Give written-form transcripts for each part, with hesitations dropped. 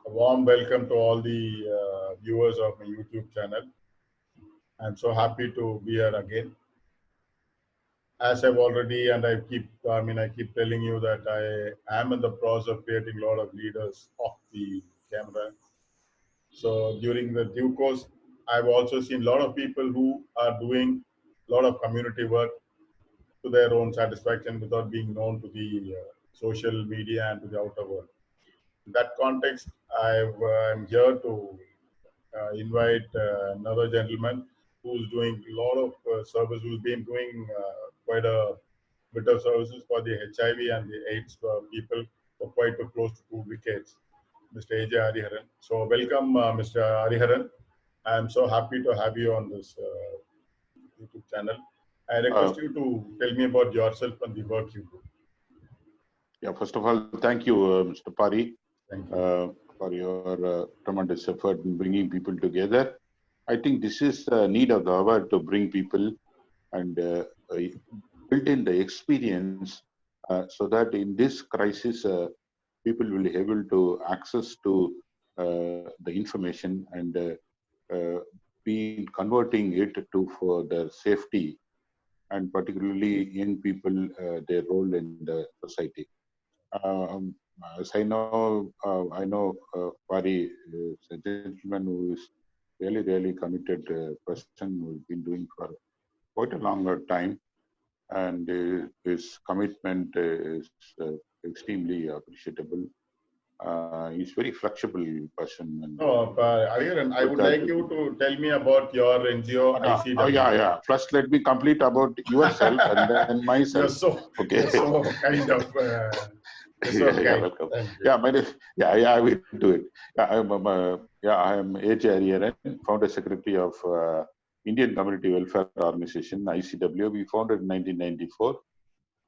A warm welcome to all the viewers of my YouTube channel. I'm so happy to be here again. As I've already, and I keep telling you that I am in the process of creating a lot of leaders off the camera. So during the due course, I've also seen a lot of people who are doing a lot of community work to their own satisfaction without being known to the social media and to the outer world. In that context, I'm here to invite another gentleman who's doing a lot of service, who's been doing quite a bit of services for the HIV and the AIDS people for quite close to 2 decades, Mr. AJ Hariharan. So welcome, Mr. Hariharan. I'm so happy to have you on this YouTube channel. I request Uh, you to tell me about yourself and the work you do. yeah, first of all, thank you, Mr. Pari, Thank you. for your tremendous effort in bringing people together. I think this is the need of the hour to bring people and build in the experience so that in this crisis, people will be able to access to the information and be converting it to for their safety and particularly young people, their role in the society. Um, as I know Pari is a gentleman who is really committed person who's been doing for quite a longer time, and his commitment is extremely appreciable. He's very flexible person, and No, Hariharan, I with would that, like you to tell me about your NGO oh ICW. yeah. First, let me complete about yourself and then myself. Okay. You're so kind of, you're so Yeah, kind. welcome. Thank you. Yeah, my name, I will do it. I am A.J. Hariharan, founder secretary of Indian Community Welfare Organization (ICW). We founded in 1994.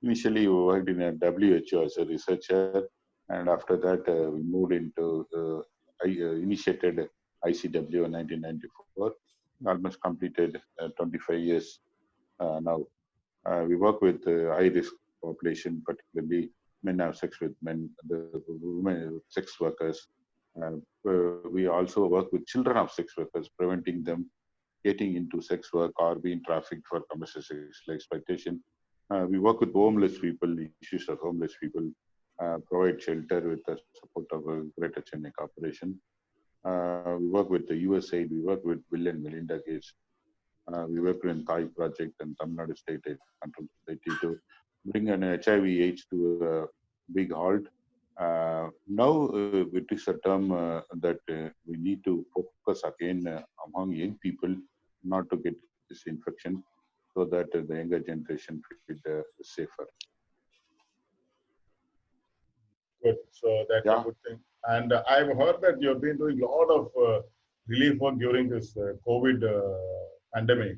Initially, we worked in a WHO as a researcher, and after that, we moved into initiated ICW in 1994. Almost completed 25 years now. We work with high risk population, particularly men have sex with men, the women, sex workers. We also work with children of sex workers, preventing them getting into sex work or being trafficked for commercial sexual exploitation. We work with homeless people, issues of homeless people, provide shelter with the support of a Greater Chennai Corporation. We work with the USAID, we work with Bill and Melinda Gates. We work in Thai project and Tamil Nadu State AIDS Control Society to bring an HIV/AIDS to a big halt. Now it is a term that we need to focus again among young people not to get this infection so that the younger generation feel safer. Good. So that's a Yeah. good thing. And I've heard that you've been doing a lot of relief work during this COVID pandemic.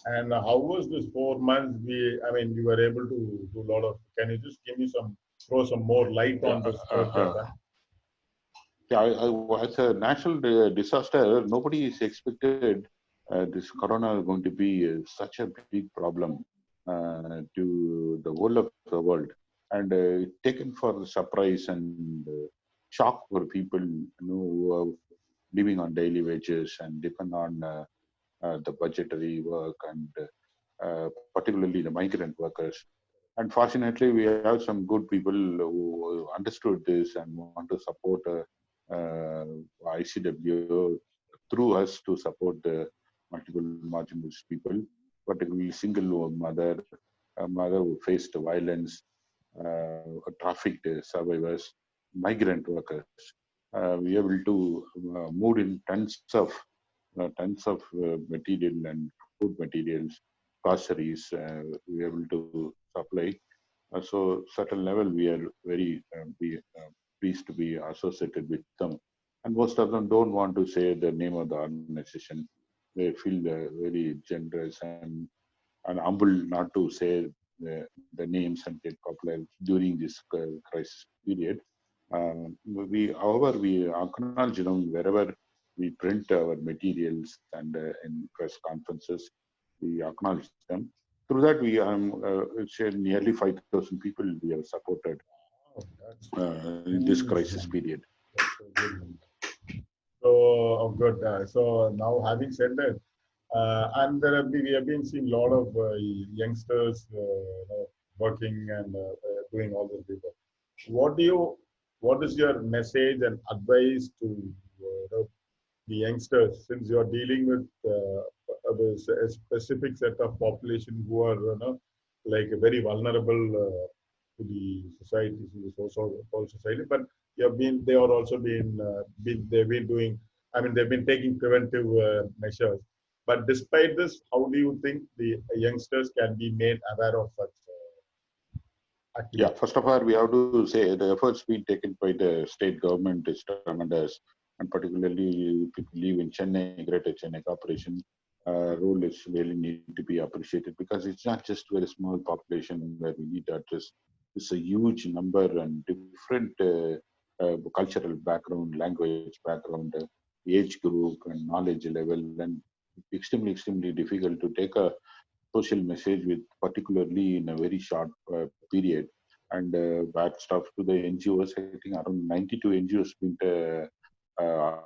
And how was this 4 months? You were able to do a lot of. Can you just give me throw some more light Yeah, on this work you've done? as a national disaster, nobody is expected this corona is going to be such a big problem to the whole of the world, and taken for the surprise and shock for people who are living on daily wages and depend on the budgetary work and particularly the migrant workers. Unfortunately, we have some good people who understood this and want to support ICW through us to support the multiple marginalized people, particularly single mother, a mother who faced violence, trafficked survivors, migrant workers. We are able to move in tons of material and food materials, groceries. We are able to supply. So certain level, we are very pleased to be associated with them. And most of them don't want to say the name of the organization. They feel very generous and humble not to say the names and get popular during this crisis period. However, we acknowledge them wherever we print our materials and in press conferences, we acknowledge them. Through that, we shared nearly 5,000 people we have supported Oh, that's in this huge crisis number. period. That's a good number. So good. So now, having said that, and we have been seeing a lot of youngsters working and doing all this before. What do you, what is your message and advice to the youngsters, since you are dealing with a specific set of population who are like very vulnerable to the society, to the social society, but you have been, they are also they've been doing, I mean, they've been taking preventive measures. But despite this, how do you think the youngsters can be made aware of such Yeah, activities? first of all, we have to say the efforts being taken by the state government is tremendous, and particularly people live in Chennai, Greater Chennai Corporation. Role is really need to be appreciated because it's not just very small population where we need to address. It's a huge number and different cultural background, language background, age group, and knowledge level, and extremely difficult to take a social message with particularly in a very short period. And bad stuff to the NGOs. I think around 92 NGOs been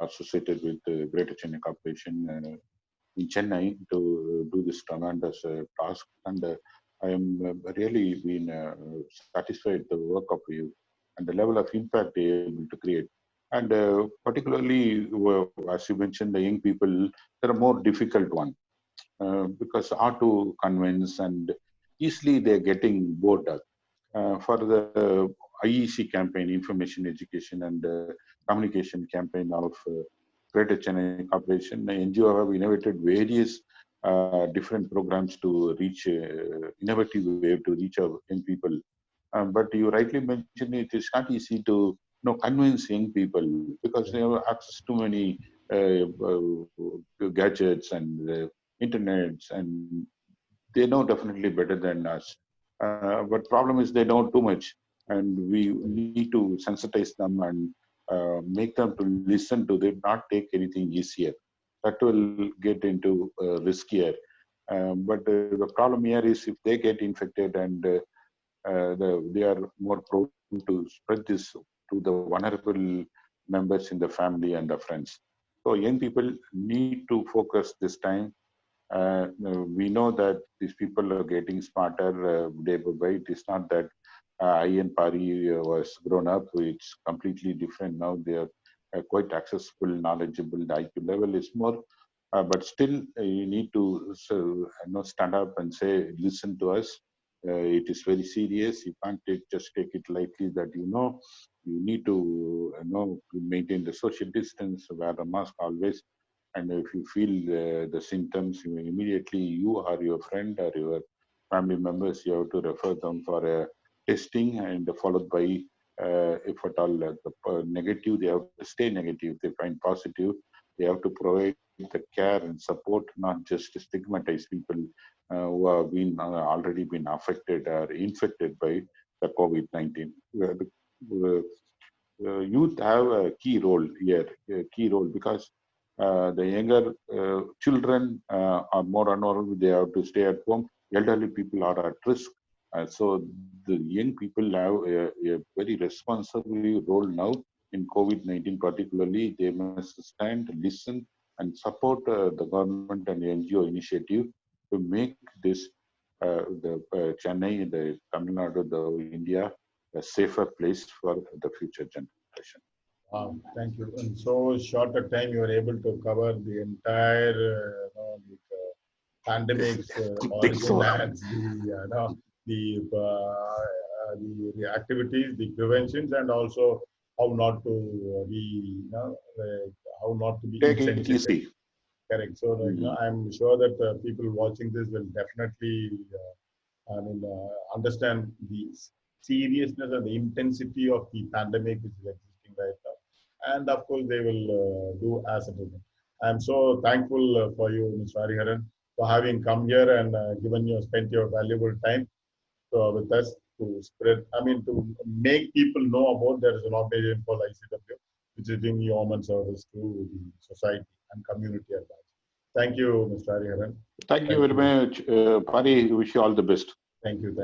associated with the Greater Chennai Corporation in Chennai to do this tremendous task. And I am really been satisfied the work of you and the level of impact they are able to create. And particularly, as you mentioned, the young people, they're a more difficult one because hard to convince and easily they're getting bored up. For the IEC campaign, Information Education and Communication campaign of Greater Chennai Corporation, the NGO have innovated various different programs to reach innovative way to reach our young people. But you rightly mentioned it is not easy to convince young people because they have access to many gadgets and internets, and they know definitely better than us. But problem is they know too much, and we need to sensitize them and make them to listen to them, not take anything easier. That will get into riskier. But the problem here is if they get infected and they are more prone to spread this to the vulnerable members in the family and the friends. So young people need to focus this time. We know that these people are getting smarter day by day. It is not that I and Pari was grown up. It's completely different now. They are quite accessible, knowledgeable. The IQ level is more, but still you need to stand up and say, listen to us. It is very serious. You can't just take it lightly. That you need to maintain the social distance, wear a mask always, and if you feel the symptoms, immediately you or your friend or your family members, you have to refer them for a testing and followed by, if at all negative, they have to stay negative. If they find positive, they have to provide the care and support, not just stigmatize people who have been already been affected or infected by the COVID-19. Youth have a key role here, a key role because the younger children are more vulnerable. They have to stay at home. Elderly people are at risk. So the young people have a very responsible role now in COVID-19 particularly. They must stand, listen, and support the government and the NGO initiative to make this the Chennai, the Tamil Nadu, the India, a safer place for the future generation. Thank you. In so short a time, you were able to cover the entire pandemics, Think origin so. and the activities, the preventions, and also how not to be how not to be Take it insensitive. easy. Correct. So I'm sure that people watching this will definitely understand the seriousness and the intensity of the pandemic which is existing right now. And of course, they will do as it is. I'm so thankful for you, Mr. Hariharan, for having come here and spent your valuable time with us to spread, to make people know about there is an organization called ICW, which is doing human service to the society and community at large. Thank you, Mr. Hariharan. Thank you very much, Pari. Wish you all the best. Thank you.